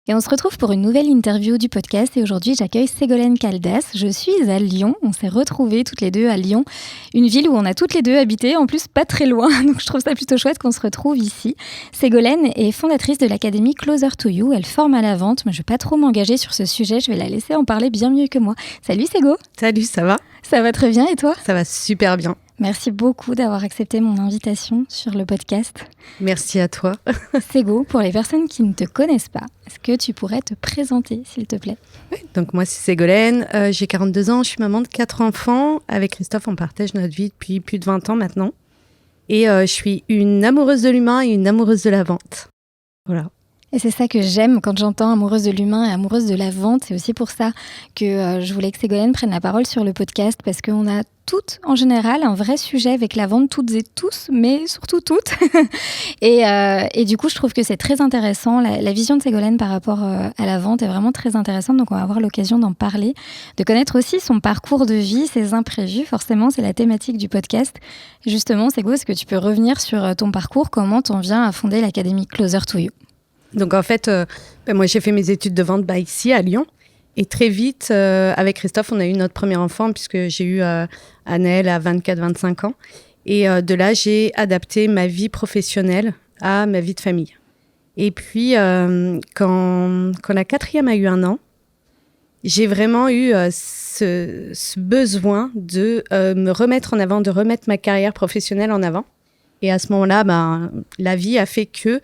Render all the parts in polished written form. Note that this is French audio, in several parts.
Et on se retrouve pour une nouvelle interview du podcast et aujourd'hui j'accueille Ségolène Caldas. Je suis à Lyon, on s'est retrouvées toutes les deux à Lyon, une ville où on a toutes les deux habité, en plus pas très loin, donc je trouve ça plutôt chouette qu'on se retrouve ici. Ségolène est fondatrice de l'académie Closer to You, elle forme à la vente, mais je ne vais pas trop m'engager sur ce sujet, je vais la laisser en parler bien mieux que moi. Salut Ségo. Salut, ça va ? Ça va très bien et toi ? Ça va super bien. Merci beaucoup d'avoir accepté mon invitation sur le podcast. Merci à toi. Ségo, pour les personnes qui ne te connaissent pas, est-ce que tu pourrais te présenter, s'il te plaît ? Oui, donc moi, c'est Ségolène, j'ai 42 ans, je suis maman de 4 enfants. Avec Christophe, on partage notre vie depuis plus de 20 ans maintenant. Et je suis une amoureuse de l'humain et une amoureuse de la vente. Voilà. Et c'est ça que j'aime quand j'entends amoureuse de l'humain et amoureuse de la vente. C'est aussi pour ça que je voulais que Ségolène prenne la parole sur le podcast, parce qu'on a toutes, en général, un vrai sujet avec la vente, toutes et tous, mais surtout toutes. et du coup, je trouve que c'est très intéressant. La vision de Ségolène par rapport à la vente est vraiment très intéressante. Donc, on va avoir l'occasion d'en parler, de connaître aussi son parcours de vie, ses imprévus. Forcément, c'est la thématique du podcast. Justement, Ségo, est-ce que tu peux revenir sur ton parcours ? Comment t'en viens à fonder l'académie Closer to You ? Donc en fait, moi j'ai fait mes études de vente ici à Lyon. Et très vite, avec Christophe, on a eu notre premier enfant puisque j'ai eu Anaël à 24-25 ans. Et de là, j'ai adapté ma vie professionnelle à ma vie de famille. Et puis, quand la quatrième a eu 1 an, j'ai vraiment eu ce besoin de me remettre en avant, de remettre ma carrière professionnelle en avant. Et à ce moment-là, la vie a fait que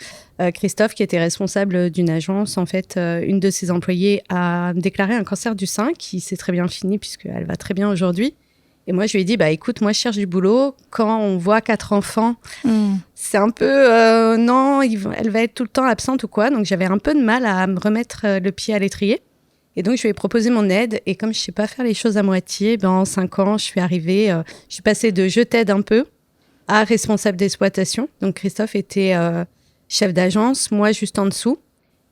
Christophe, qui était responsable d'une agence, en fait, une de ses employées a déclaré un cancer du sein qui s'est très bien fini puisqu'elle va très bien aujourd'hui. Et moi, je lui ai dit, écoute, moi, je cherche du boulot. Quand on voit 4 enfants, c'est un peu, non, elle va être tout le temps absente ou quoi. Donc, j'avais un peu de mal à me remettre le pied à l'étrier. Et donc, je lui ai proposé mon aide. Et comme je ne sais pas faire les choses à moitié, en 5 ans, je suis arrivée, je suis passée de « je t'aide un peu » à responsable d'exploitation. Donc, Christophe était chef d'agence, moi juste en dessous.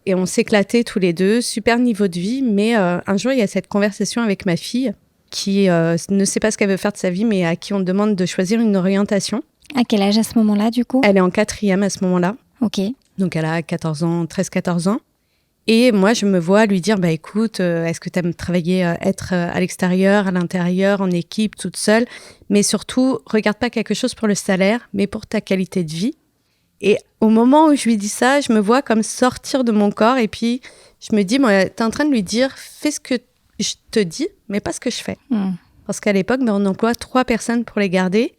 Et on s'éclatait tous les deux, super niveau de vie. Mais un jour, il y a cette conversation avec ma fille qui ne sait pas ce qu'elle veut faire de sa vie, mais à qui on demande de choisir une orientation. À quel âge à ce moment-là, du coup ? Elle est en 4e à ce moment-là. Ok. Donc, elle a 13-14 ans. Et moi, je me vois lui dire, écoute, est-ce que tu aimes travailler, être à l'extérieur, à l'intérieur, en équipe, toute seule ? Mais surtout, regarde pas quelque chose pour le salaire, mais pour ta qualité de vie. Et au moment où je lui dis ça, je me vois comme sortir de mon corps. Et puis, je me dis, t'es en train de lui dire, fais ce que je te dis, mais pas ce que je fais. Parce qu'à l'époque, on emploie 3 personnes pour les garder.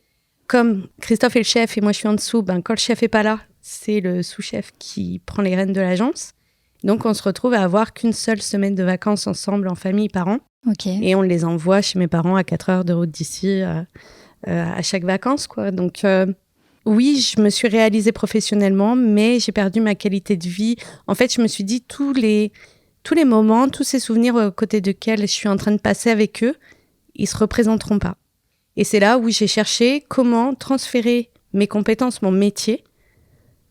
Comme Christophe est le chef et moi, je suis en dessous, quand le chef est pas là, c'est le sous-chef qui prend les rênes de l'agence. Donc, on se retrouve à avoir qu'une seule semaine de vacances ensemble en famille par an. Okay. Et on les envoie chez mes parents à 4 heures de route d'ici à chaque vacances, quoi. Donc, oui, je me suis réalisée professionnellement, mais j'ai perdu ma qualité de vie. En fait, je me suis dit, tous les moments, tous ces souvenirs aux côtés desquels je suis en train de passer avec eux, ils ne se représenteront pas. Et c'est là où j'ai cherché comment transférer mes compétences, mon métier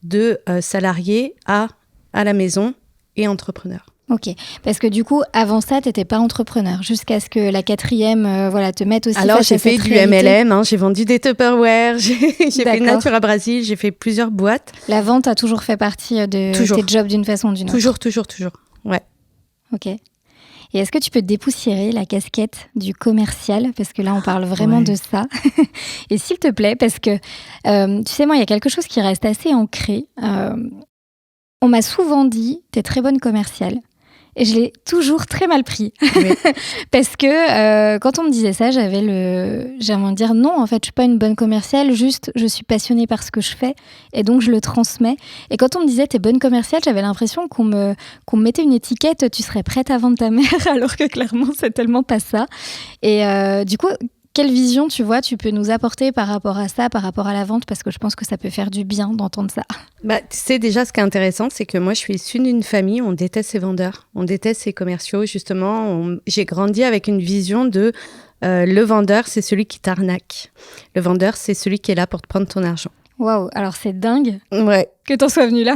de salarié à la maison et entrepreneur. Ok, parce que du coup, avant ça, tu n'étais pas entrepreneur, jusqu'à ce que la 4e te mette aussi Alors, face à cette réalité. Alors, j'ai fait du MLM, j'ai vendu des Tupperware, j'ai fait Natura Brasil, j'ai fait plusieurs boîtes. La vente a toujours fait partie de tes jobs d'une façon ou d'une autre. Toujours, ouais. Ok. Et est-ce que tu peux dépoussiérer la casquette du commercial ? Parce que là, on parle vraiment de ça. Et s'il te plaît, parce que, tu sais, moi, il y a quelque chose qui reste assez ancré. On m'a souvent dit, t'es très bonne commerciale. Et je l'ai toujours très mal pris. Oui. Parce que quand on me disait ça, j'avais envie de dire non, en fait, je suis pas une bonne commerciale, juste je suis passionnée par ce que je fais et donc je le transmets. Et quand on me disait t'es bonne commerciale, j'avais l'impression qu'on me mettait une étiquette, tu serais prête à vendre ta mère, alors que clairement, c'est tellement pas ça. Et du coup, quelle vision, tu peux nous apporter par rapport à ça, par rapport à la vente ? Parce que je pense que ça peut faire du bien d'entendre ça. Tu sais, déjà, ce qui est intéressant, c'est que moi, je suis issue d'une famille où on déteste ces vendeurs, on déteste ces commerciaux. Justement, j'ai grandi avec une vision de le vendeur, c'est celui qui t'arnaque. Le vendeur, c'est celui qui est là pour te prendre ton argent. Waouh, alors c'est dingue que t'en sois venue là.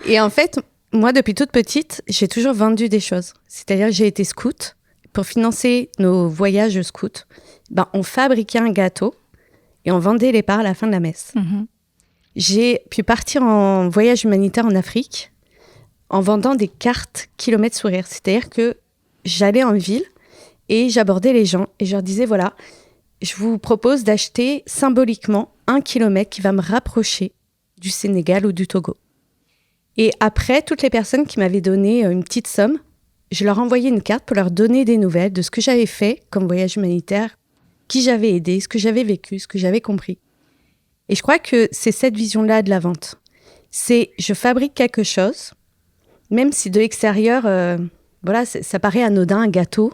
Et en fait, moi, depuis toute petite, j'ai toujours vendu des choses. C'est-à-dire que j'ai été scout. Pour financer nos voyages scouts, on fabriquait un gâteau et on vendait les parts à la fin de la messe. J'ai pu partir en voyage humanitaire en Afrique en vendant des cartes kilomètres sourire. C'est-à-dire que j'allais en ville et j'abordais les gens et je leur disais, voilà, je vous propose d'acheter symboliquement 1 kilomètre qui va me rapprocher du Sénégal ou du Togo. Et après, toutes les personnes qui m'avaient donné une petite somme, je leur envoyais une carte pour leur donner des nouvelles de ce que j'avais fait comme voyage humanitaire, qui j'avais aidé, ce que j'avais vécu, ce que j'avais compris. Et je crois que c'est cette vision-là de la vente. C'est je fabrique quelque chose, même si de l'extérieur, ça paraît anodin, un gâteau.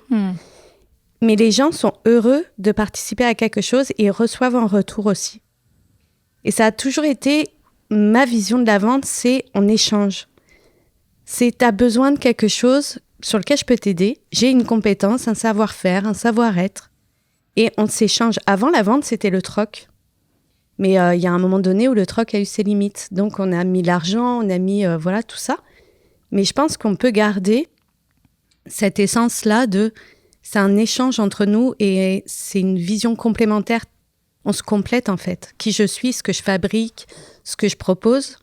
Mais les gens sont heureux de participer à quelque chose et reçoivent en retour aussi. Et ça a toujours été ma vision de la vente, c'est on échange. C'est t'as besoin de quelque chose sur lequel je peux t'aider. J'ai une compétence, un savoir-faire, un savoir-être. Et on s'échange. Avant la vente, c'était le troc. Mais il y a un moment donné où le troc a eu ses limites. Donc on a mis l'argent, on a mis tout ça. Mais je pense qu'on peut garder cette essence-là de... C'est un échange entre nous et c'est une vision complémentaire. On se complète en fait. Qui je suis, ce que je fabrique, ce que je propose,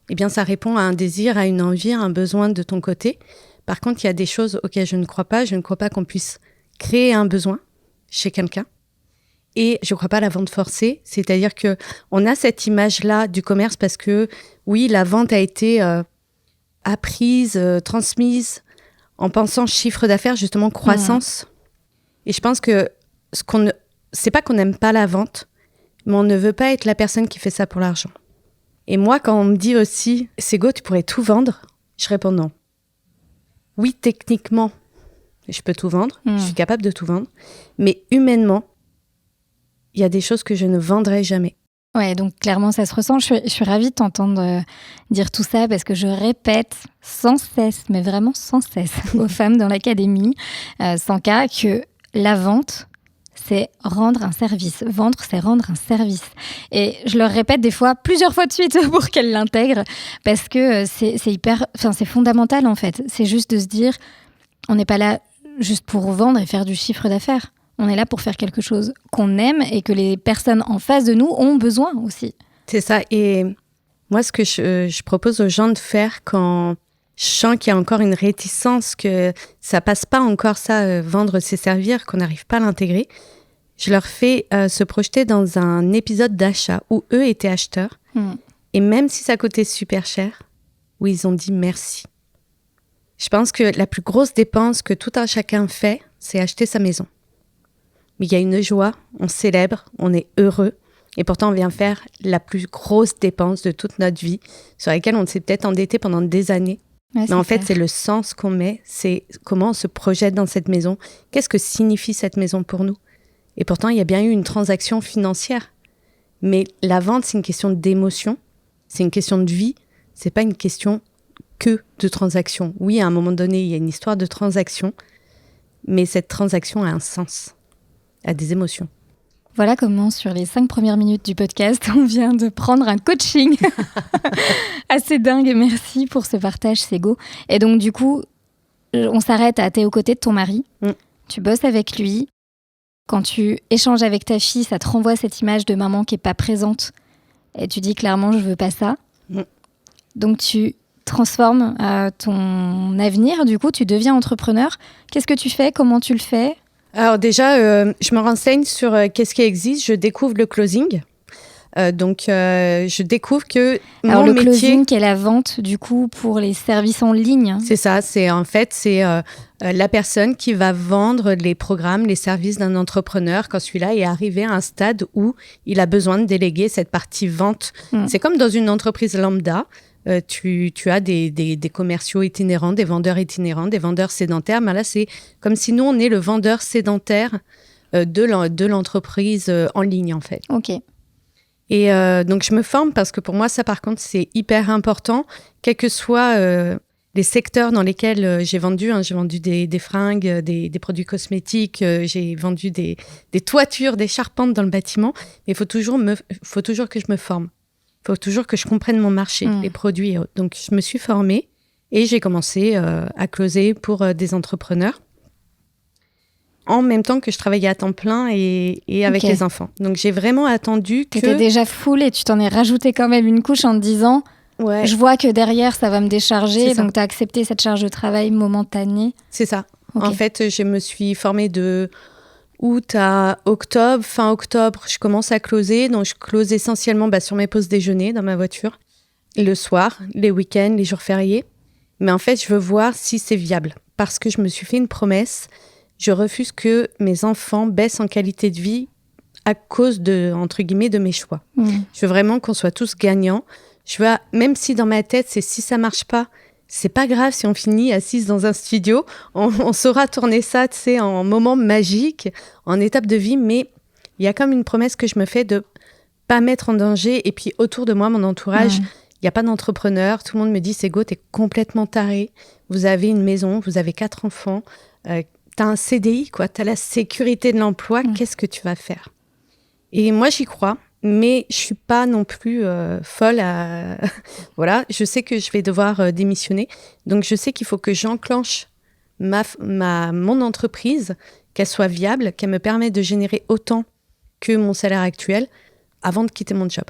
eh bien ça répond à un désir, à une envie, à un besoin de ton côté. Par contre, il y a des choses auxquelles je ne crois pas. Je ne crois pas qu'on puisse créer un besoin chez quelqu'un. Et je ne crois pas à la vente forcée. C'est-à-dire qu'on a cette image-là du commerce parce que, oui, la vente a été apprise, transmise en pensant chiffre d'affaires, justement croissance. Et je pense que c'est pas qu'on n'aime pas la vente, mais on ne veut pas être la personne qui fait ça pour l'argent. Et moi, quand on me dit aussi, Ségo, tu pourrais tout vendre, je réponds non. Oui, techniquement, je peux tout vendre, je suis capable de tout vendre, mais humainement, il y a des choses que je ne vendrai jamais. Ouais, donc clairement, ça se ressent. Je suis ravie de t'entendre dire tout ça parce que je répète sans cesse, mais vraiment sans cesse, aux femmes dans l'académie, sans cas, que la vente, c'est rendre un service. Vendre, c'est rendre un service. Et je leur répète des fois, plusieurs fois de suite pour qu'elles l'intègrent parce que c'est fondamental en fait. C'est juste de se dire, on n'est pas là juste pour vendre et faire du chiffre d'affaires. On est là pour faire quelque chose qu'on aime et que les personnes en face de nous ont besoin aussi. C'est ça. Et moi, ce que je propose aux gens de faire quand je sens qu'il y a encore une réticence, que ça passe pas encore ça, vendre, c'est servir, qu'on n'arrive pas à l'intégrer, je leur fais se projeter dans un épisode d'achat où eux étaient acheteurs. Et même si ça coûtait super cher, où ils ont dit merci. Je pense que la plus grosse dépense que tout un chacun fait, c'est acheter sa maison. Mais il y a une joie, on célèbre, on est heureux. Et pourtant, on vient faire la plus grosse dépense de toute notre vie, sur laquelle on s'est peut-être endetté pendant des années. Ouais, mais en fait, c'est le sens qu'on met, c'est comment on se projette dans cette maison. Qu'est-ce que signifie cette maison pour nous ? Et pourtant, il y a bien eu une transaction financière. Mais la vente, c'est une question d'émotion, c'est une question de vie, c'est pas une question que de transaction. Oui, à un moment donné, il y a une histoire de transaction, mais cette transaction a un sens. À des émotions. Voilà comment, sur les 5 premières minutes du podcast, on vient de prendre un coaching assez dingue. Merci pour ce partage, Ségo. Et donc, du coup, on s'arrête à t'es aux côtés de ton mari. Tu bosses avec lui. Quand tu échanges avec ta fille, ça te renvoie cette image de maman qui n'est pas présente. Et tu dis clairement, je veux pas ça. Donc, tu transformes ton avenir. Du coup, tu deviens entrepreneur. Qu'est-ce que tu fais ? Comment tu le fais ? Alors déjà, je me renseigne sur qu'est-ce qui existe. Je découvre le closing. Je découvre que alors, mon métier... le closing, qui est la vente, du coup, pour les services en ligne. C'est ça. C'est la personne qui va vendre les programmes, les services d'un entrepreneur quand celui-là est arrivé à un stade où il a besoin de déléguer cette partie vente. C'est comme dans une entreprise lambda. Tu as des commerciaux itinérants, des vendeurs itinérants, des vendeurs sédentaires. Mais là, c'est comme si nous, on est le vendeur sédentaire de l'entreprise en ligne, en fait. OK. Et donc, je me forme parce que pour moi, ça, par contre, c'est hyper important. Quels que soient les secteurs dans lesquels j'ai vendu. J'ai vendu des fringues, des produits cosmétiques. J'ai vendu des toitures, des charpentes dans le bâtiment. Mais il faut toujours que je me forme. Il faut toujours que je comprenne mon marché, les produits et autres. Donc, je me suis formée et j'ai commencé à closer pour des entrepreneurs en même temps que je travaillais à temps plein et avec les enfants. Donc, j'ai vraiment attendu que... Tu étais déjà full et tu t'en es rajouté quand même une couche en te disant Ouais. Je vois que derrière, ça va me décharger. C'est Donc, tu as accepté cette charge de travail momentanée. C'est ça. Ok. En fait, je me suis formée de août à octobre. Fin octobre, je commence à closer. Donc, je close essentiellement sur mes pauses déjeuner dans ma voiture, le soir, les week-ends, les jours fériés. Mais en fait, je veux voir si c'est viable. Parce que je me suis fait une promesse. Je refuse que mes enfants baissent en qualité de vie à cause de, entre guillemets, de mes choix. Je veux vraiment qu'on soit tous gagnants. Je veux, même si dans ma tête, c'est si ça marche pas, c'est pas grave si on finit assise dans un studio. On saura tourner ça, tu sais, en moment magique, en étape de vie. Mais il y a comme une promesse que je me fais de pas mettre en danger. Et puis, autour de moi, mon entourage, il n'y a pas d'entrepreneur. Tout le monde me dit, Ségo, t'es complètement tarée. Vous avez une maison, vous avez 4 enfants. T'as un CDI, quoi. T'as la sécurité de l'emploi. Qu'est-ce que tu vas faire? Et moi, j'y crois. Mais je suis pas non plus folle à... Voilà, je sais que je vais devoir démissionner. Donc, je sais qu'il faut que j'enclenche mon entreprise, qu'elle soit viable, qu'elle me permette de générer autant que mon salaire actuel avant de quitter mon job.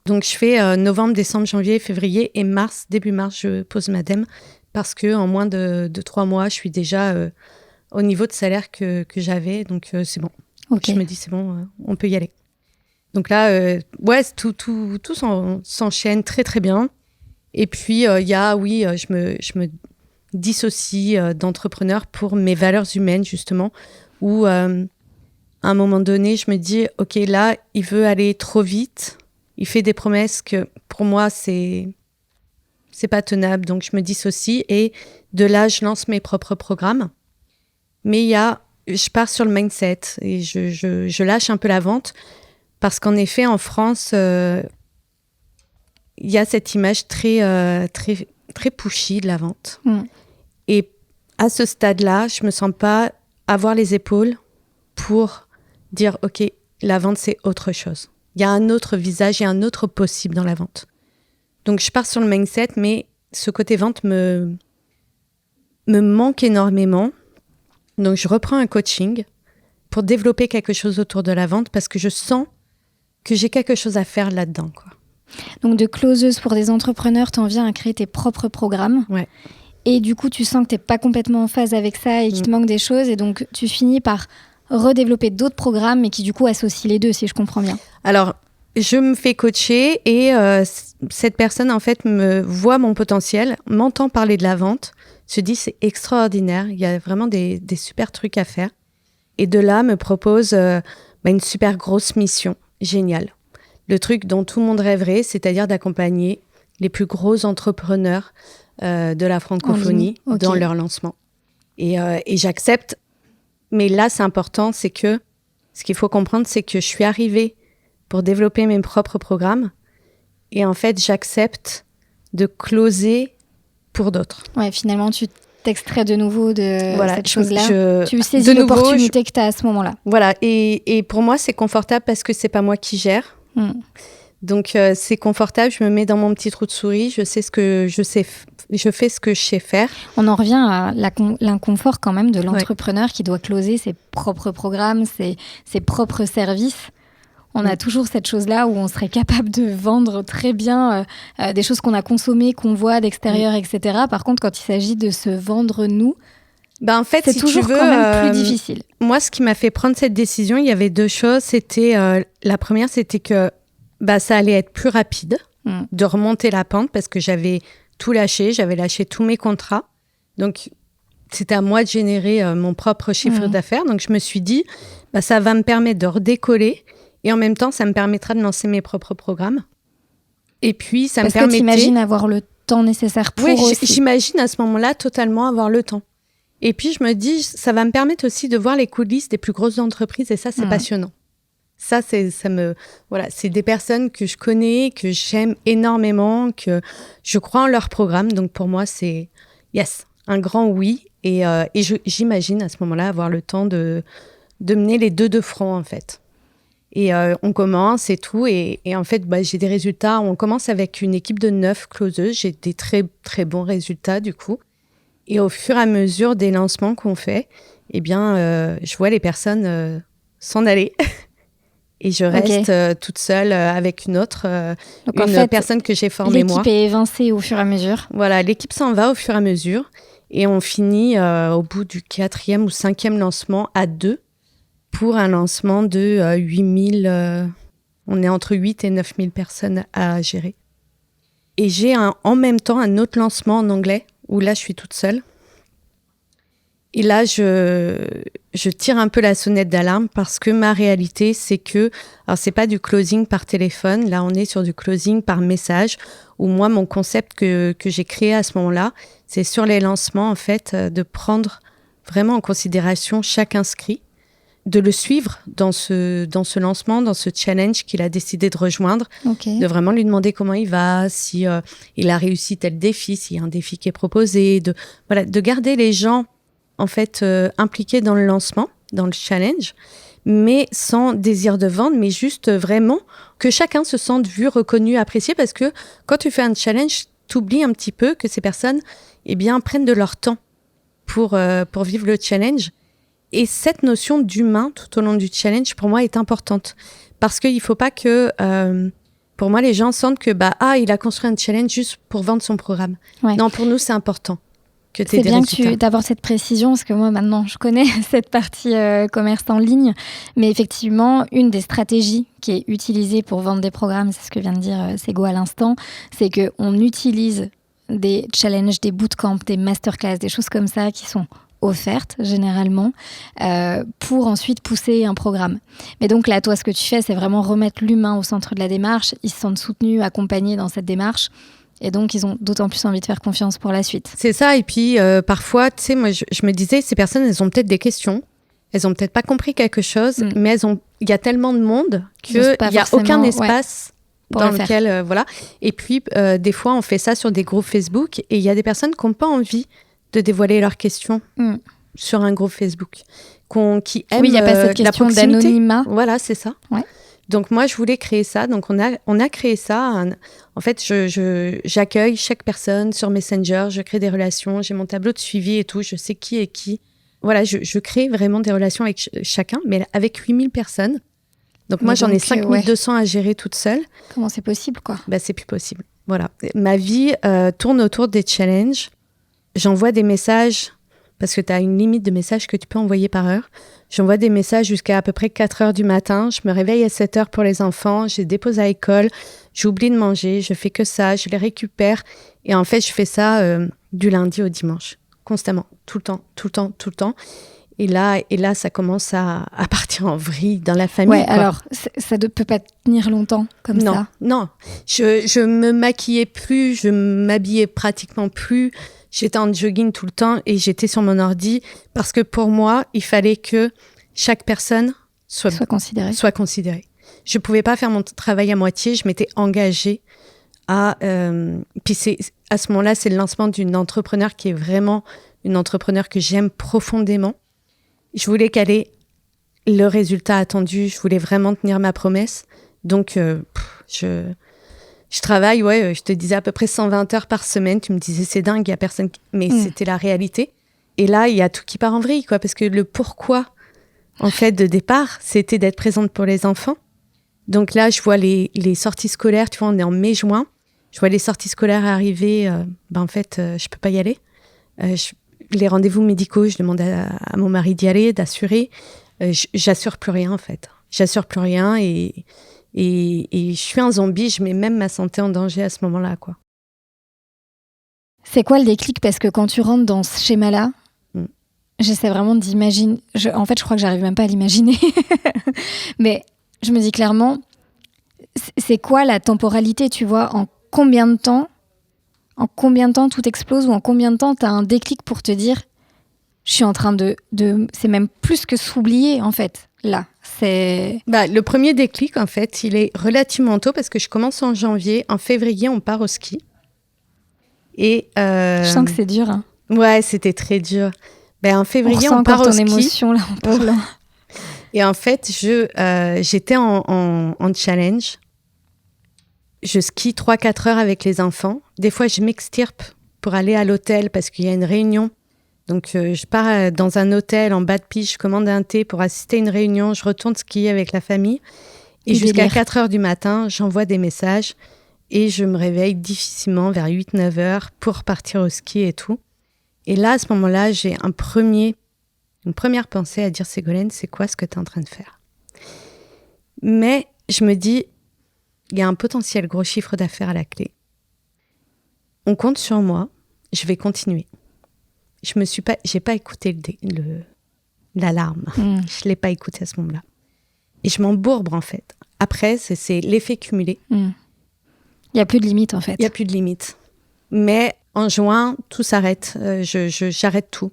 Donc, je fais novembre, décembre, janvier, février et mars, début mars, je pose ma dème parce qu'en moins de 3 mois, je suis déjà au niveau de salaire que j'avais. Donc, c'est bon. Okay. Je me dis, c'est bon, on peut y aller. Donc là, tout s'enchaîne très, très bien. Et puis, il y a, je me dissocie d'entrepreneur pour mes valeurs humaines, justement, où à un moment donné, je me dis, OK, là, il veut aller trop vite. Il fait des promesses que, pour moi, c'est pas tenable. Donc, je me dissocie. Et de là, je lance mes propres programmes. Mais je pars sur le mindset et je lâche un peu la vente. Parce qu'en effet, en France, il y a cette image très pushy de la vente. Et à ce stade-là, je ne me sens pas avoir les épaules pour dire, OK, la vente, c'est autre chose. Il y a un autre visage, il y a un autre possible dans la vente. Donc, je pars sur le mindset, mais ce côté vente me manque énormément. Donc, je reprends un coaching pour développer quelque chose autour de la vente parce que je sens que j'ai quelque chose à faire là-dedans, quoi. Donc, de closeuse pour des entrepreneurs, t'en viens à créer tes propres programmes. Ouais. Et du coup, tu sens que t'es pas complètement en phase avec ça et qu'il te manque des choses. Et donc, tu finis par redévelopper d'autres programmes, mais qui, du coup, associent les deux, si je comprends bien. Alors, je me fais coacher et cette personne, en fait, me voit mon potentiel, m'entend parler de la vente, se dit, c'est extraordinaire, il y a vraiment des super trucs à faire. Et de là, me propose une super grosse mission. Génial. Le truc dont tout le monde rêverait, c'est-à-dire d'accompagner les plus gros entrepreneurs de la francophonie dans leur lancement. Et j'accepte. Mais là, c'est important, c'est que ce qu'il faut comprendre, c'est que je suis arrivée pour développer mes propres programmes. Et en fait, j'accepte de closer pour d'autres. Ouais, finalement, tu t'extrais de nouveau de cette chose-là. Tu saisis l'opportunité que tu as à ce moment-là. Voilà, et pour moi, c'est confortable parce que c'est pas moi qui gère. Donc, c'est confortable, je me mets dans mon petit trou de souris, je fais ce que je sais faire. On en revient à l'inconfort quand même de l'entrepreneur qui doit closer ses propres programmes, ses propres services. On a toujours cette chose-là où on serait capable de vendre très bien des choses qu'on a consommées, qu'on voit d'extérieur, etc. Par contre, quand il s'agit de se vendre nous, en fait, c'est toujours quand même plus difficile. Moi, ce qui m'a fait prendre cette décision, il y avait 2 choses. C'était la première, c'était que ça allait être plus rapide de remonter la pente parce que j'avais tout lâché, j'avais lâché tous mes contrats. Donc, c'était à moi de générer mon propre chiffre d'affaires. Donc, je me suis dit, ça va me permettre de redécoller. Et en même temps, ça me permettra de lancer mes propres programmes. Et puis, ça me permettait... Parce que t'imagines avoir le temps nécessaire pour aussi. Oui, j'imagine à ce moment-là totalement avoir le temps. Et puis, je me dis, ça va me permettre aussi de voir les coulisses des plus grosses entreprises. Et ça, c'est passionnant. Ça, c'est des personnes que je connais, que j'aime énormément, que je crois en leur programme. Donc, pour moi, c'est un grand oui. Et j'imagine à ce moment-là avoir le temps de mener les deux de front, en fait. Et on commence et tout. Et en fait, j'ai des résultats. On commence avec une équipe de 9 closeuses. J'ai des très, très bons résultats, du coup. Et au fur et à mesure des lancements qu'on fait, je vois les personnes s'en aller. Et je reste toute seule avec une autre personne que j'ai formée moi. L'équipe est évincée au fur et à mesure. Voilà, l'équipe s'en va au fur et à mesure. Et on finit au bout du 4e ou 5e lancement à 2 pour un lancement de 8000. On est entre 8 et 9000 personnes à gérer. Et j'ai en même temps un autre lancement en anglais où là, je suis toute seule. Et là, je tire un peu la sonnette d'alarme parce que ma réalité, c'est que, alors c'est pas du closing par téléphone, là on est sur du closing par message, où moi, mon concept que j'ai créé à ce moment-là, c'est sur les lancements, en fait, de prendre vraiment en considération chaque inscrit, de le suivre dans ce lancement, dans ce challenge qu'il a décidé de rejoindre, de vraiment lui demander comment il va, si il a réussi tel défi, s'il y a un défi qui est proposé, de garder les gens en fait impliqués dans le lancement, dans le challenge, mais sans désir de vendre, mais juste vraiment que chacun se sente vu, reconnu, apprécié, parce que quand tu fais un challenge, t'oublies un petit peu que ces personnes prennent de leur temps pour vivre le challenge. Et cette notion d'humain tout au long du challenge, pour moi, est importante. Parce qu'il ne faut pas que, pour moi, les gens sentent que, il a construit un challenge juste pour vendre son programme. Ouais. Non, pour nous, c'est important. C'est bien d'avoir cette précision, parce que moi, maintenant, je connais cette partie commerce en ligne. Mais effectivement, une des stratégies qui est utilisée pour vendre des programmes, c'est ce que vient de dire Sego à l'instant, c'est qu'on utilise des challenges, des bootcamps, des masterclass, des choses comme ça qui sont offertes généralement pour ensuite pousser un programme. Mais donc là, toi, ce que tu fais, c'est vraiment remettre l'humain au centre de la démarche. Ils se sentent soutenus, accompagnés dans cette démarche. Et donc, ils ont d'autant plus envie de faire confiance pour la suite. C'est ça. Et puis, parfois, tu sais, moi, je me disais, ces personnes, elles ont peut-être des questions. Elles ont peut-être pas compris quelque chose, mais il y a tellement de monde qu'il n'y a aucun espace dans lequel... voilà. Et puis, des fois, on fait ça sur des groupes Facebook et il y a des personnes qui n'ont pas envie de dévoiler leurs questions sur un groupe Facebook, qui aiment il n'y a pas cette question d'anonymat. Voilà, c'est ça. Ouais. Donc, moi, je voulais créer ça. Donc, on a créé ça. En fait, j'accueille chaque personne sur Messenger. Je crée des relations. J'ai mon tableau de suivi et tout. Je sais qui est qui. Voilà, je crée vraiment des relations avec chacun, mais avec 8000 personnes. Donc, moi, j'en ai 5200 à gérer toute seule. Comment c'est possible, quoi ? C'est plus possible. Voilà. Ma vie tourne autour des challenges. J'envoie des messages, parce que tu as une limite de messages que tu peux envoyer par heure. J'envoie des messages jusqu'à peu près 4 heures du matin. Je me réveille à 7 heures pour les enfants. Je les dépose à l'école. J'oublie de manger. Je fais que ça. Je les récupère. Et en fait, je fais ça du lundi au dimanche. Constamment. Tout le temps. Et là, ça commence à partir en vrille dans la famille. Ouais, alors, ça ne peut pas tenir longtemps comme ça. Non. Je me maquillais plus. Je m'habillais pratiquement plus. J'étais en jogging tout le temps et j'étais sur mon ordi parce que pour moi, il fallait que chaque personne soit considérée. Je ne pouvais pas faire mon travail à moitié. Je m'étais engagée à... Puis à ce moment-là, c'est le lancement d'une entrepreneur qui est vraiment une entrepreneur que j'aime profondément. Je voulais qu'elle ait le résultat attendu. Je voulais vraiment tenir ma promesse. Donc, je travaille, je te disais à peu près 120 heures par semaine. Tu me disais, c'est dingue, il n'y a personne... Mais c'était la réalité. Et là, il y a tout qui part en vrille, quoi. Parce que le pourquoi, en fait, de départ, c'était d'être présente pour les enfants. Donc là, je vois les sorties scolaires. Tu vois, on est en mai-juin. Je vois les sorties scolaires arriver. En fait, je ne peux pas y aller. Les rendez-vous médicaux, je demande à mon mari d'y aller, d'assurer. J'assure plus rien, en fait. J'assure plus rien et je suis un zombie, je mets même ma santé en danger à ce moment-là, quoi. C'est quoi le déclic ? Parce que quand tu rentres dans ce schéma-là, j'essaie vraiment d'imaginer... En fait, je crois que j'arrive même pas à l'imaginer. Mais je me dis clairement, c'est quoi la temporalité, tu vois ? En combien de temps tout explose ou en combien de temps tu as un déclic pour te dire je suis en train de... C'est même plus que s'oublier, en fait, là. Le premier déclic, en fait, il est relativement tôt parce que je commence en janvier. En février, on part au ski. Et je sens que c'est dur. Hein. Ouais, c'était très dur. En février, on part au ski. Émotion, là, en parlant. Et en fait, j'étais en challenge. Je skie 3-4 heures avec les enfants. Des fois, je m'extirpe pour aller à l'hôtel parce qu'il y a une réunion. Donc, je pars dans un hôtel en bas de piste, je commande un thé pour assister à une réunion, je retourne skier avec la famille. Et jusqu'à 4 heures du matin, j'envoie des messages et je me réveille difficilement vers 8-9 heures pour partir au ski et tout. Et là, à ce moment-là, j'ai une première pensée à dire, Ségolène, c'est quoi ce que tu es en train de faire? Mais je me dis, il y a un potentiel gros chiffre d'affaires à la clé. On compte sur moi, je vais continuer. J'ai pas écouté l'alarme. Je l'ai pas écouté à ce moment-là. Et je m'embourbe, en fait. Après, c'est l'effet cumulé. Il n'y a plus de limite, en fait. Il n'y a plus de limite. Mais en juin, tout s'arrête. J'arrête tout.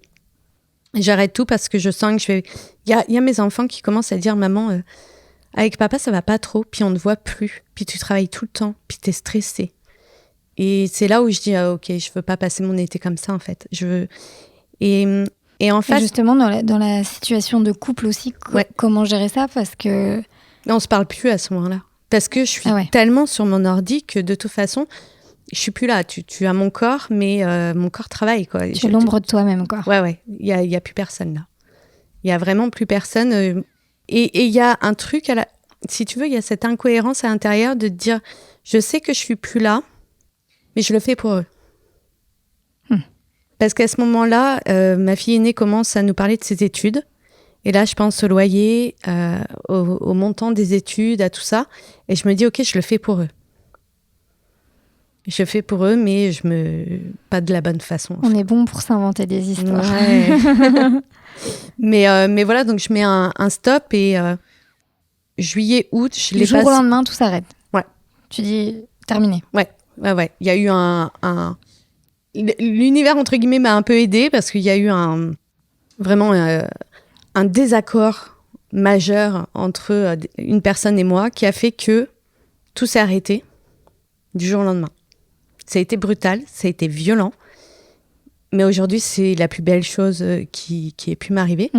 J'arrête tout parce que je sens que je vais... Il y a mes enfants qui commencent à dire, maman, avec papa, ça va pas trop, puis on ne voit plus, puis tu travailles tout le temps, puis tu es stressée. Et c'est là où je dis, ok, je veux pas passer mon été comme ça, en fait. Et en fait... Et justement, dans la situation de couple aussi, comment gérer ça? Parce que... On se parle plus à ce moment-là. Parce que je suis tellement sur mon ordi que de toute façon, je suis plus là. Tu as mon corps, mais mon corps travaille, quoi. Tu es l'ombre de toi-même, quoi. Ouais. Il y a plus personne, là. Il y a vraiment plus personne. Et il y a un truc, si tu veux, il y a cette incohérence à l'intérieur de te dire, je sais que je suis plus là, mais je le fais pour eux. Parce qu'à ce moment-là, ma fille aînée commence à nous parler de ses études. Et là, je pense au loyer, au montant des études, à tout ça. Et je me dis, ok, je le fais pour eux. Je fais pour eux, mais pas de la bonne façon. On est bon pour s'inventer des histoires. Ouais. mais voilà, donc je mets un stop et juillet, août, je les passe. Du jour au lendemain, tout s'arrête. Ouais. Tu dis, terminé. Ouais. Il y a eu l'univers, entre guillemets, m'a un peu aidée parce qu'il y a eu vraiment un désaccord majeur entre une personne et moi qui a fait que tout s'est arrêté du jour au lendemain. Ça a été brutal, ça a été violent, mais aujourd'hui, c'est la plus belle chose qui ait pu m'arriver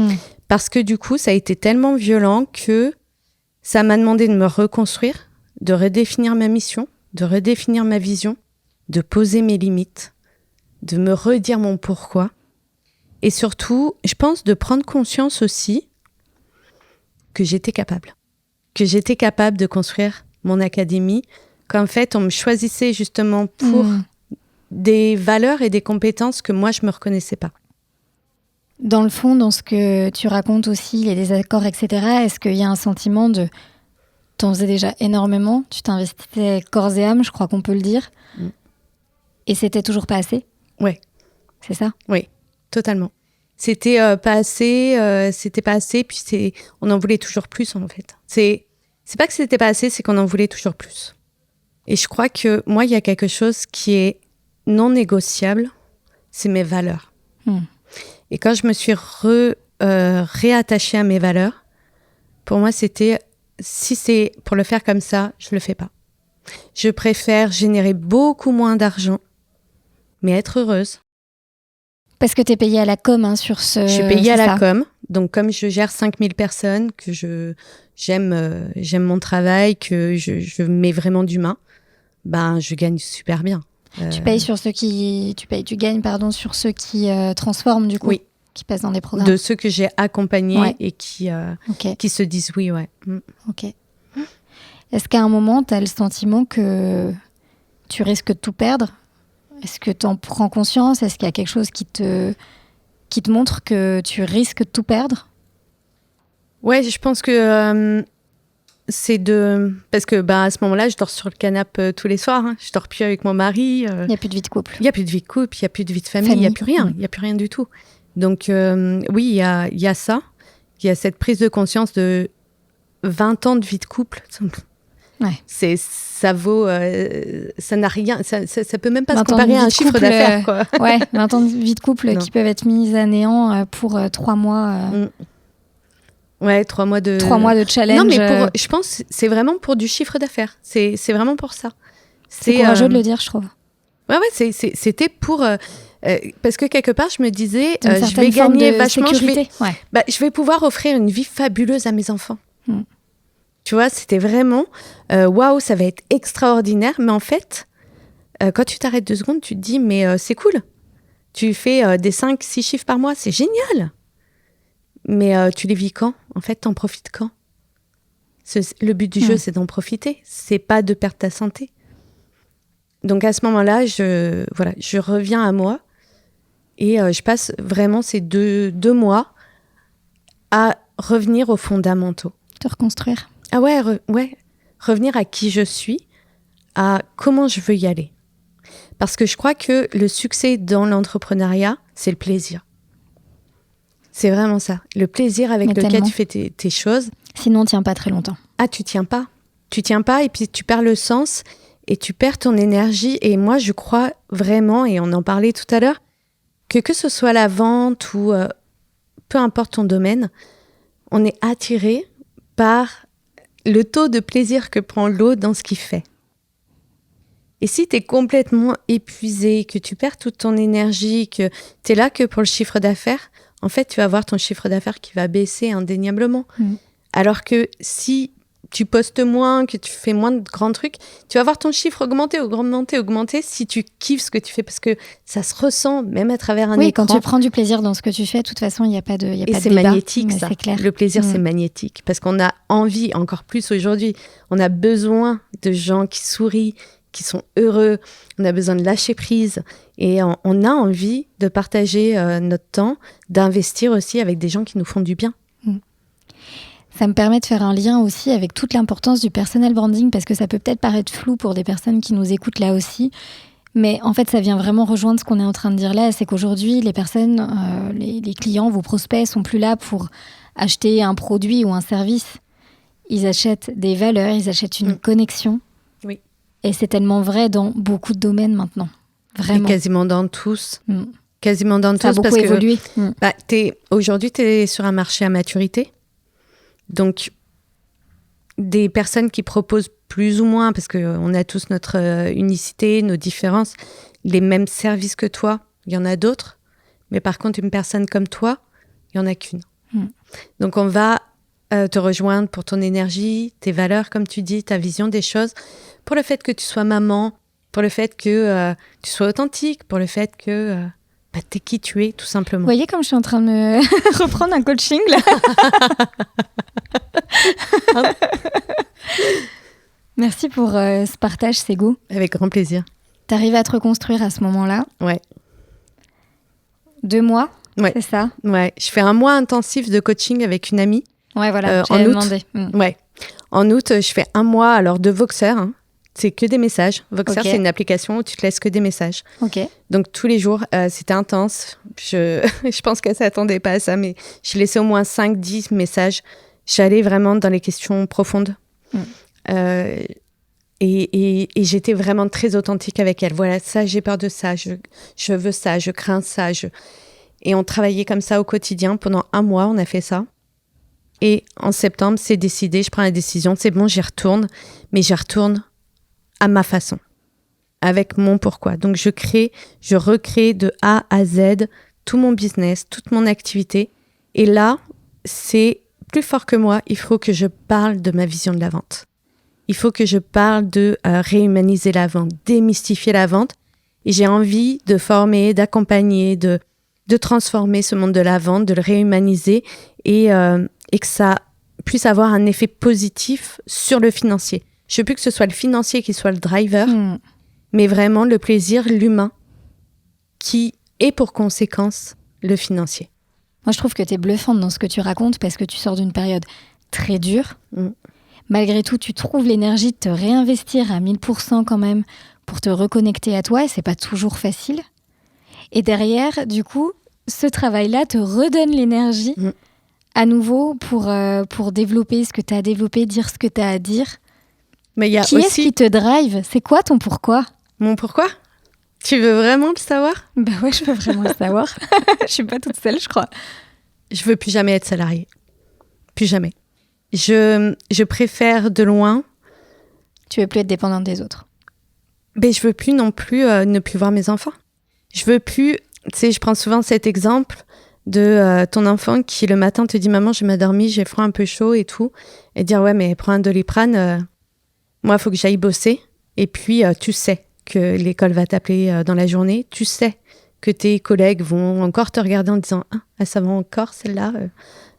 parce que du coup, ça a été tellement violent que ça m'a demandé de me reconstruire, de redéfinir ma mission, de redéfinir ma vision, de poser mes limites, de me redire mon pourquoi. Et surtout, je pense de prendre conscience aussi que j'étais capable de construire mon académie, qu'en fait, on me choisissait justement pour des valeurs et des compétences que moi, je ne me reconnaissais pas. Dans le fond, dans ce que tu racontes aussi, les désaccords, etc., est-ce qu'il y a un sentiment de... T'en faisais déjà énormément, tu t'investissais corps et âme, je crois qu'on peut le dire, et c'était toujours pas assez? Ouais. C'est ça? Oui, totalement. C'était pas assez, puis on en voulait toujours plus, en fait. C'est pas que c'était pas assez, c'est qu'on en voulait toujours plus. Et je crois que moi, il y a quelque chose qui est non négociable, c'est mes valeurs. Et quand je me suis réattachée à mes valeurs, pour moi, c'était, si c'est pour le faire comme ça, je le fais pas. Je préfère générer beaucoup moins d'argent, mais être heureuse. Parce que tu es payée à la com sur ce... Je suis payée à la com. Donc, comme je gère 5000 personnes, que j'aime mon travail, que je mets vraiment d'humain, ben, je gagne super bien. Tu gagnes sur ceux qui transforment, du coup, oui. Qui passent dans des programmes. De ceux que j'ai accompagnés et qui se disent oui, ouais. Ok. Est-ce qu'à un moment, tu as le sentiment que tu risques de tout perdre? Est-ce que tu en prends conscience? Est-ce qu'il y a quelque chose qui te montre que tu risques de tout perdre? Ouais, je pense que parce que à ce moment-là, je dors sur le canapé tous les soirs. Je dors plus avec mon mari. Il n'y a plus de vie de couple. Il n'y a plus de vie de couple, il n'y a plus de vie de famille, il n'y a plus rien. Il n'y a plus rien du tout. Donc oui, il y a ça. Il y a cette prise de conscience de 20 ans de vie de couple. Ouais. Ça vaut, ça n'a rien, ça peut même pas se comparer à un chiffre d'affaires, quoi. Ouais, 20 ans de vie de couple qui peuvent être mises à néant pour 3 mois. Ouais, 3 mois de... 3 mois de challenge. Non, mais je pense que c'est vraiment pour du chiffre d'affaires. C'est vraiment pour ça. C'est courageux de le dire, je trouve. Ouais, c'était pour... parce que quelque part, je me disais, je vais gagner vachement. Je vais pouvoir offrir une vie fabuleuse à mes enfants. Tu vois, c'était vraiment, waouh, ça va être extraordinaire. Mais en fait, quand tu t'arrêtes 2 secondes, tu te dis, mais c'est cool. Tu fais des 5-6 chiffres par mois, c'est génial. Mais tu les vis quand? En fait, t'en profites quand? Le but du jeu, c'est d'en profiter. C'est pas de perdre ta santé. Donc, à ce moment-là, je reviens à moi et je passe vraiment ces deux mois à revenir aux fondamentaux. Te reconstruire. Ah ouais, revenir à qui je suis, à comment je veux y aller. Parce que je crois que le succès dans l'entrepreneuriat, c'est le plaisir. C'est vraiment ça. Le plaisir avec lequel tu fais tes choses. Sinon, on ne tient pas très longtemps. Ah, tu tiens pas. Tu tiens pas et puis tu perds le sens et tu perds ton énergie. Et moi, je crois vraiment, et on en parlait tout à l'heure, que ce soit la vente ou peu importe ton domaine, on est attiré par le taux de plaisir que prend l'autre dans ce qu'il fait. Et si tu es complètement épuisé, que tu perds toute ton énergie, que tu es là que pour le chiffre d'affaires, en fait, tu vas voir ton chiffre d'affaires qui va baisser indéniablement. Alors que si tu postes moins, que tu fais moins de grands trucs, tu vas voir ton chiffre augmenter si tu kiffes ce que tu fais, parce que ça se ressent même à travers un écran. Oui, quand tu prends du plaisir dans ce que tu fais, de toute façon, il n'y a pas de débat. Et c'est magnétique, ça. C'est clair. Le plaisir, c'est magnétique, parce qu'on a envie, encore plus aujourd'hui, on a besoin de gens qui sourient, qui sont heureux, on a besoin de lâcher prise et on a envie de partager notre temps, d'investir aussi avec des gens qui nous font du bien. Ça me permet de faire un lien aussi avec toute l'importance du personal branding, parce que ça peut peut-être paraître flou pour des personnes qui nous écoutent là aussi, mais en fait ça vient vraiment rejoindre ce qu'on est en train de dire là, c'est qu'aujourd'hui les personnes, les clients, vos prospects sont plus là pour acheter un produit ou un service, ils achètent des valeurs, ils achètent une connexion. Oui. Et c'est tellement vrai dans beaucoup de domaines maintenant. Vraiment. Et quasiment dans tous. Quasiment dans tous. Ça a beaucoup évolué. Aujourd'hui, tu es sur un marché à maturité. Donc, des personnes qui proposent plus ou moins, parce qu'on a tous notre unicité, nos différences, les mêmes services que toi, il y en a d'autres. Mais par contre, une personne comme toi, il n'y en a qu'une. Donc, on va te rejoindre pour ton énergie, tes valeurs, comme tu dis, ta vision des choses, pour le fait que tu sois maman, pour le fait que tu sois authentique, pour le fait que t'es qui tu es, tout simplement. Vous voyez comme je suis en train de me reprendre un coaching, là. Merci pour ce partage, Ségou. Avec grand plaisir. T'arrives à te reconstruire à ce moment-là. Ouais. 2 mois, c'est ça? Ouais, je fais un mois intensif de coaching avec une amie. Ouais, voilà, j'avais demandé. Ouais. En août, je fais un mois de Voxer. C'est que des messages. Voxer, c'est une application où tu te laisses que des messages. Donc, tous les jours, c'était intense. Je pense qu'elle ne s'attendait pas à ça, mais je laissais au moins 5-10 messages. J'allais vraiment dans les questions profondes. Et j'étais vraiment très authentique avec elle. Voilà, ça, j'ai peur de ça. Je veux ça, je crains ça. Et on travaillait comme ça au quotidien. Pendant un mois, on a fait ça. Et en septembre, c'est décidé. Je prends la décision. C'est bon, j'y retourne. Mais j'y retourne à ma façon, avec mon pourquoi. Donc, je recrée de A à Z tout mon business, toute mon activité. Et là, c'est plus fort que moi. Il faut que je parle de ma vision de la vente. Il faut que je parle de réhumaniser la vente, démystifier la vente. Et j'ai envie de former, d'accompagner, de transformer ce monde de la vente, de le réhumaniser et que ça puisse avoir un effet positif sur le financier. Je veux plus que ce soit le financier qui soit le driver, mais vraiment le plaisir, l'humain, qui est pour conséquence le financier. Moi, je trouve que tu es bluffante dans ce que tu racontes parce que tu sors d'une période très dure. Malgré tout, tu trouves l'énergie de te réinvestir à 1000% quand même pour te reconnecter à toi et c'est pas toujours facile. Et derrière, du coup, ce travail-là te redonne l'énergie à nouveau pour développer ce que tu as développé, dire ce que tu as à dire. Mais y a qui est-ce qui te drive? C'est quoi ton pourquoi? Mon pourquoi? Tu veux vraiment le savoir? Bah ouais, je veux vraiment le savoir. Je suis pas toute seule, je crois. Je veux plus jamais être salariée. Plus jamais. Je préfère de loin. Tu veux plus être dépendante des autres? Mais je veux plus non plus ne plus voir mes enfants. Je veux plus... Tu sais, je prends souvent cet exemple de ton enfant qui le matin te dit « Maman, j'ai mal dormi, j'ai froid, un peu chaud et tout. » Et dire « Ouais, mais prends un Doliprane. Moi, il faut que j'aille bosser. » Et puis, tu sais que l'école va t'appeler dans la journée. Tu sais que tes collègues vont encore te regarder en disant « Ah, ça va encore, celle-là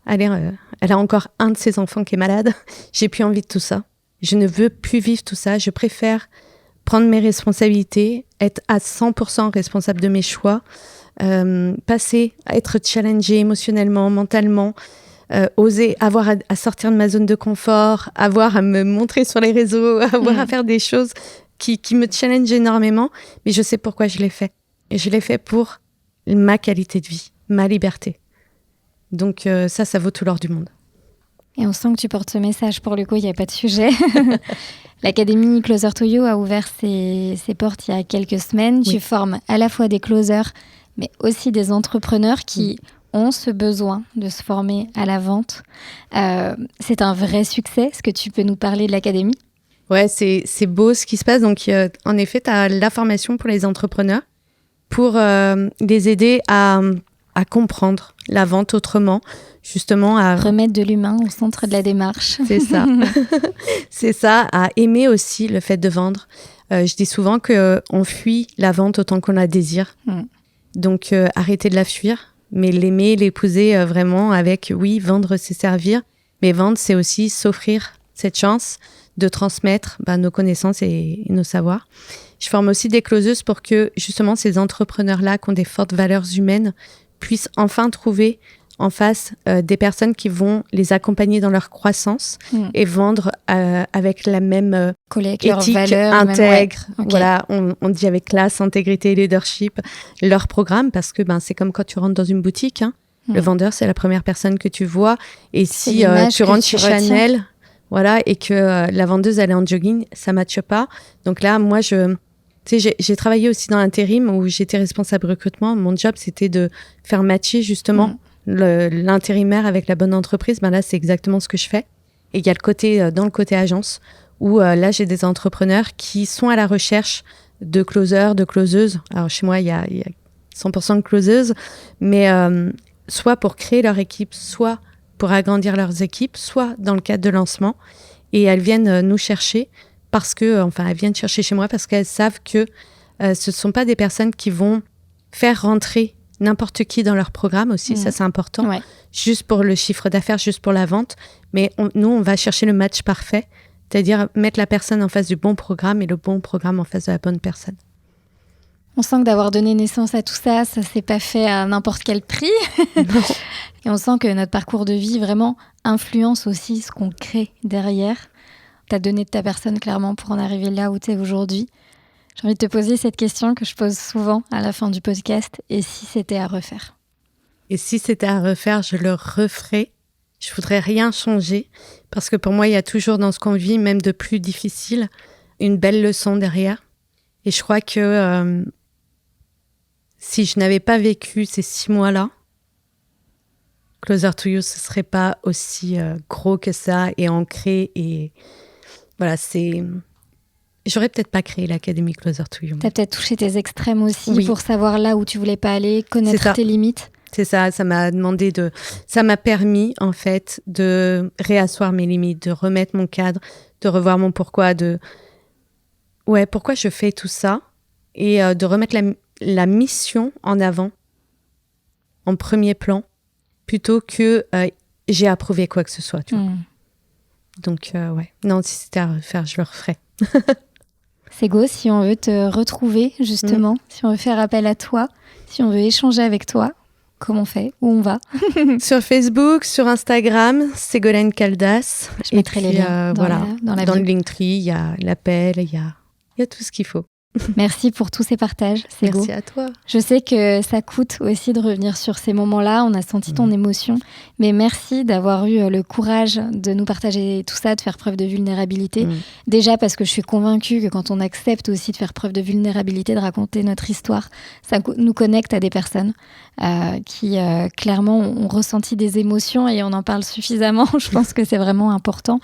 elle a encore un de ses enfants qui est malade. J'ai plus envie de tout ça. Je ne veux plus vivre tout ça. Je préfère prendre mes responsabilités, être à 100% responsable de mes choix, passer à être challengée émotionnellement, mentalement, oser avoir à sortir de ma zone de confort, avoir à me montrer sur les réseaux, avoir à faire des choses qui me challengent énormément. Mais je sais pourquoi je l'ai fait. Et je l'ai fait pour ma qualité de vie, ma liberté. Donc ça vaut tout l'or du monde. Et on sent que tu portes ce message, pour le coup, il n'y a pas de sujet. L'Académie Closer to You a ouvert ses portes il y a quelques semaines. Oui. Tu formes à la fois des closers, mais aussi des entrepreneurs qui ont ce besoin de se former à la vente. C'est un vrai succès. Est-ce que tu peux nous parler de l'Académie ? Ouais, c'est beau ce qui se passe. Donc, en effet, tu as la formation pour les entrepreneurs pour les aider à comprendre la vente autrement, justement à remettre de l'humain au centre de la démarche. C'est ça. C'est ça, à aimer aussi le fait de vendre. Je dis souvent qu'on fuit la vente autant qu'on la désire. Donc, arrêter de la fuir, mais l'aimer, l'épouser vraiment avec, oui, vendre, c'est servir. Mais vendre, c'est aussi s'offrir cette chance de transmettre nos connaissances et nos savoirs. Je forme aussi des closeuses pour que, justement, ces entrepreneurs-là qui ont des fortes valeurs humaines puissent enfin trouver en face des personnes qui vont les accompagner dans leur croissance et vendre avec la même éthique, valeurs, intègre. Okay. Voilà, on dit avec classe, intégrité, leadership, leur programme, parce que c'est comme quand tu rentres dans une boutique. Le vendeur, c'est la première personne que tu vois. Et si tu rentres chez Chanel, voilà, et que la vendeuse, elle est en jogging, ça ne matche pas. Donc là, moi, j'ai travaillé aussi dans l'intérim où j'étais responsable recrutement. Mon job, c'était de faire matcher justement l'intérimaire avec la bonne entreprise. Là, c'est exactement ce que je fais. Et il y a dans le côté agence où là, j'ai des entrepreneurs qui sont à la recherche de closers, de closeuses. Alors, chez moi, il y a 100% de closeuses, mais soit pour créer leur équipe, soit pour agrandir leurs équipes, soit dans le cadre de lancement. Et elles viennent nous chercher elles viennent chercher chez moi parce qu'elles savent que ce ne sont pas des personnes qui vont faire rentrer n'importe qui dans leur programme aussi, ça c'est important, juste pour le chiffre d'affaires, juste pour la vente. Mais nous, on va chercher le match parfait, c'est-à-dire mettre la personne en face du bon programme et le bon programme en face de la bonne personne. On sent que d'avoir donné naissance à tout ça, ça ne s'est pas fait à n'importe quel prix. Et on sent que notre parcours de vie vraiment influence aussi ce qu'on crée derrière. Tu as donné de ta personne clairement pour en arriver là où tu es aujourd'hui. J'ai envie de te poser cette question que je pose souvent à la fin du podcast. Et si c'était à refaire ? Et si c'était à refaire, je le referais. Je ne voudrais rien changer. Parce que pour moi, il y a toujours dans ce qu'on vit, même de plus difficile, une belle leçon derrière. Et je crois que si je n'avais pas vécu ces 6 mois-là, Closer to You, ce ne serait pas aussi gros que ça et ancré. Et voilà, j'aurais peut-être pas créé l'Académie Closer to You. Tu as peut-être touché tes extrêmes aussi pour savoir là où tu voulais pas aller, connaître tes limites. C'est ça, ça m'a permis en fait de réasseoir mes limites, de remettre mon cadre, de revoir mon pourquoi, pourquoi je fais tout ça et de remettre la mission en avant, en premier plan, plutôt que j'ai approuvé quoi que ce soit, tu vois. Donc, non, si c'était à refaire, je le referais. Sego, si on veut te retrouver, justement, si on veut faire appel à toi, si on veut échanger avec toi, comment on fait ? Où on va ? Sur Facebook, sur Instagram, Ségolène Caldas. Je mettrai les liens dans le Linktree, il y a l'appel, il y a tout ce qu'il faut. Merci pour tous ces partages, Sego. Merci à toi. Je sais que ça coûte aussi de revenir sur ces moments-là. On a senti ton émotion. Mais merci d'avoir eu le courage de nous partager tout ça, de faire preuve de vulnérabilité. Déjà parce que je suis convaincue que quand on accepte aussi de faire preuve de vulnérabilité, de raconter notre histoire, ça nous connecte à des personnes qui clairement ont ressenti des émotions et on en parle suffisamment. Je pense que c'est vraiment important.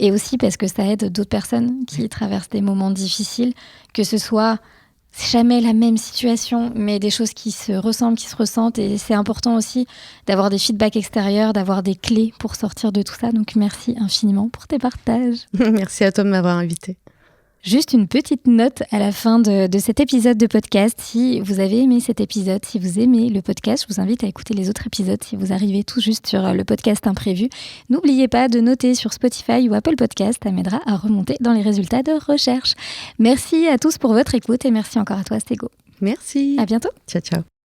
Et aussi parce que ça aide d'autres personnes qui traversent des moments difficiles, que ce soit jamais la même situation, mais des choses qui se ressemblent, qui se ressentent. Et c'est important aussi d'avoir des feedbacks extérieurs, d'avoir des clés pour sortir de tout ça. Donc merci infiniment pour tes partages. Merci à toi de m'avoir invitée. Juste une petite note à la fin de cet épisode de podcast. Si vous avez aimé cet épisode, si vous aimez le podcast, je vous invite à écouter les autres épisodes si vous arrivez tout juste sur le podcast Imprévu. N'oubliez pas de noter sur Spotify ou Apple Podcast, ça m'aidera à remonter dans les résultats de recherche. Merci à tous pour votre écoute et merci encore à toi Stégo. Merci. À bientôt. Ciao, ciao.